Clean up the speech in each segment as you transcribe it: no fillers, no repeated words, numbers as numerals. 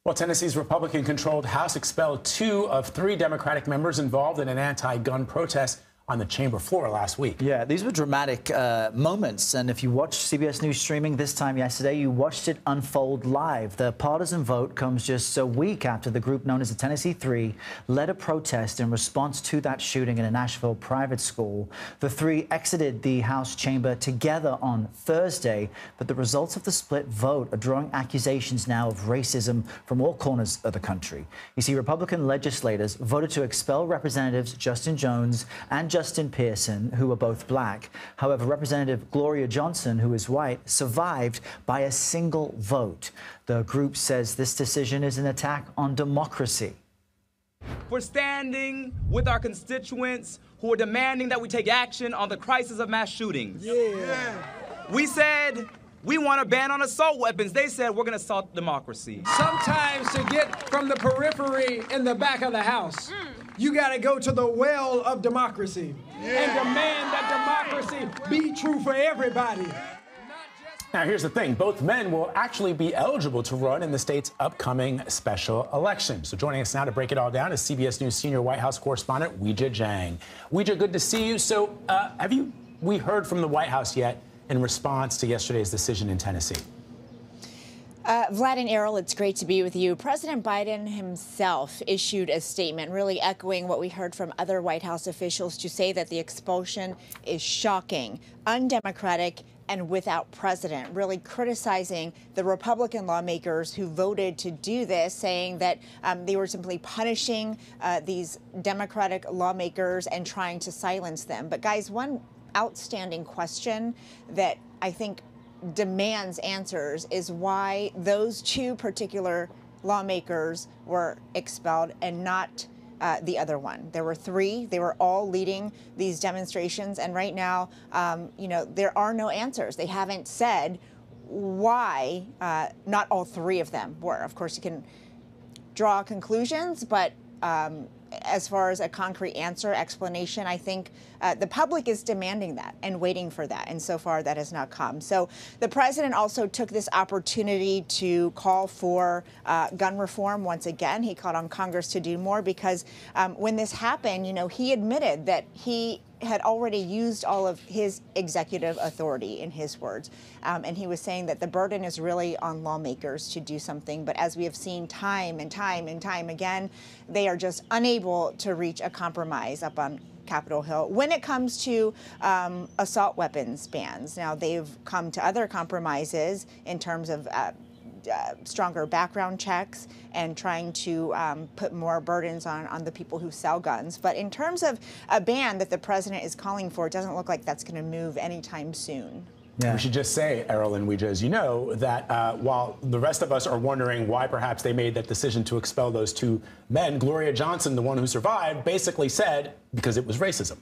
Well, Tennessee's Republican-controlled House expelled 2 of 3 Democratic members involved in an anti-gun protest on the chamber floor last week. Yeah, these were dramatic moments. And if you watched CBS News streaming this time yesterday, you watched it unfold live. The partisan vote comes just a week after the group known as the Tennessee Three led a protest in response to that shooting in a Nashville private school. The 3 exited the House chamber together on Thursday, but the results of the split vote are drawing accusations now of racism from all corners of the country. You see, Republican legislators voted to expel Representatives Justin Jones and Justin Pearson, who were both black. However, Representative Gloria Johnson, who is white, survived by a single vote. The group says this decision is an attack on democracy. We're standing with our constituents who are demanding that we take action on the crisis of mass shootings. Yeah. We said we want a ban on assault weapons. They said we're going to assault democracy. Sometimes to get from the periphery in the back of the house, you got to go to the well of democracy and demand that democracy be true for everybody. Now, here's the thing. Both men will actually be eligible to run in the state's upcoming special election. So joining us now to break it all down is CBS News senior White House correspondent Weijia Jiang. Weijia, good to see you. So we heard from the White House yet in response to yesterday's decision in Tennessee? Vlad and Errol, it's great to be with you. President Biden himself issued a statement really echoing what we heard from other White House officials to say that the expulsion is shocking, undemocratic, and without precedent, really criticizing the Republican lawmakers who voted to do this, saying that they were simply punishing these Democratic lawmakers and trying to silence them. But guys, one outstanding question that I think demands answers is why those 2 particular lawmakers were expelled and not the other one. There were 3. They were all leading these demonstrations. And right now, there are no answers. They haven't said why not all 3 of them were. Of course, you can draw conclusions, but as far as a concrete answer, explanation, I think the public is demanding that and waiting for that. And so far, that has not come. So the president also took this opportunity to call for gun reform once again. He called on Congress to do more because when this happened, he admitted that he had already used all of his executive authority, in his words. And he was saying that the burden is really on lawmakers to do something. But as we have seen time and time and time again, they are just unable to reach a compromise up on Capitol Hill when it comes to assault weapons bans. Now, they've come to other compromises in terms of stronger background checks and trying to put more burdens on the people who sell guns. But in terms of a ban that the president is calling for, it doesn't look like that's going to move anytime soon. Yeah. We should just say, Errol and Weijia, as you know, that while the rest of us are wondering why perhaps they made that decision to expel those 2 men, Gloria Johnson, the one who survived, basically said because it was racism.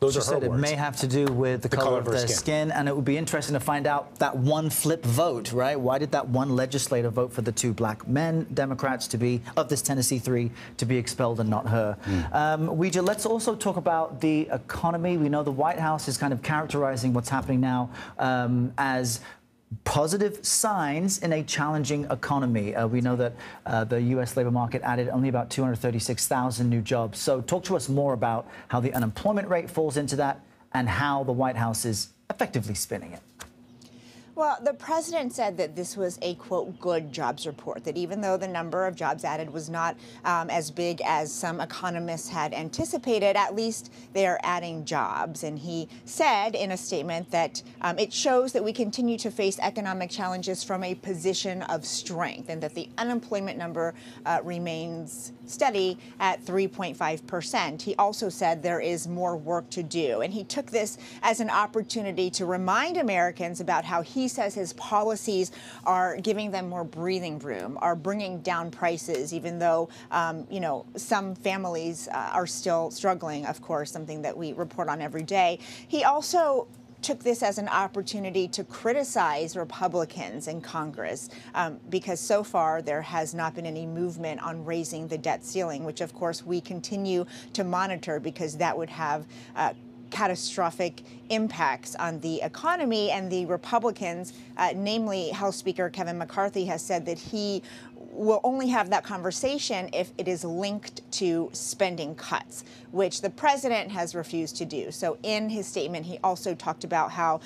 Those are her words. It may have to do with the color of their skin, and it would be interesting to find out that one flip vote, right? Why did that one legislator vote for the 2 black men, Democrats, to be, of this Tennessee Three, to be expelled and not her? Weijia, let's also talk about the economy. We know the White House is kind of characterizing what's happening now as positive signs in a challenging economy. We know that the U.S. labor market added only about 236,000 new jobs. So talk to us more about how the unemployment rate falls into that and how the White House is effectively spinning it. Well, the president said that this was a, quote, good jobs report, that even though the number of jobs added was not as big as some economists had anticipated, at least they are adding jobs. And he said in a statement that it shows that we continue to face economic challenges from a position of strength and that the unemployment number remains steady at 3.5%. He also said there is more work to do. And he took this as an opportunity to remind Americans about how he says his policies are giving them more breathing room, are bringing down prices, even though, some families are still struggling, of course, something that we report on every day. He also took this as an opportunity to criticize Republicans in Congress because so far there has not been any movement on raising the debt ceiling, which, of course, we continue to monitor because that would have catastrophic impacts on the economy. And the Republicans, namely House Speaker Kevin McCarthy, has said that he we'll only have that conversation if it is linked to spending cuts, which the president has refused to do. So in his statement, he also talked about how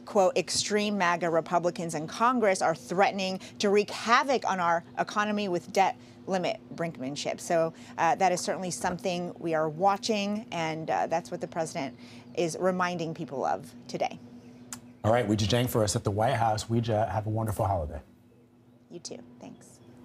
quote, extreme MAGA Republicans in Congress are threatening to wreak havoc on our economy with debt limit brinkmanship. So that is certainly something we are watching, and that's what the president is reminding people of today. All right, Weijia Jiang for us at the White House. Weijia, have a wonderful holiday. You too. Thanks.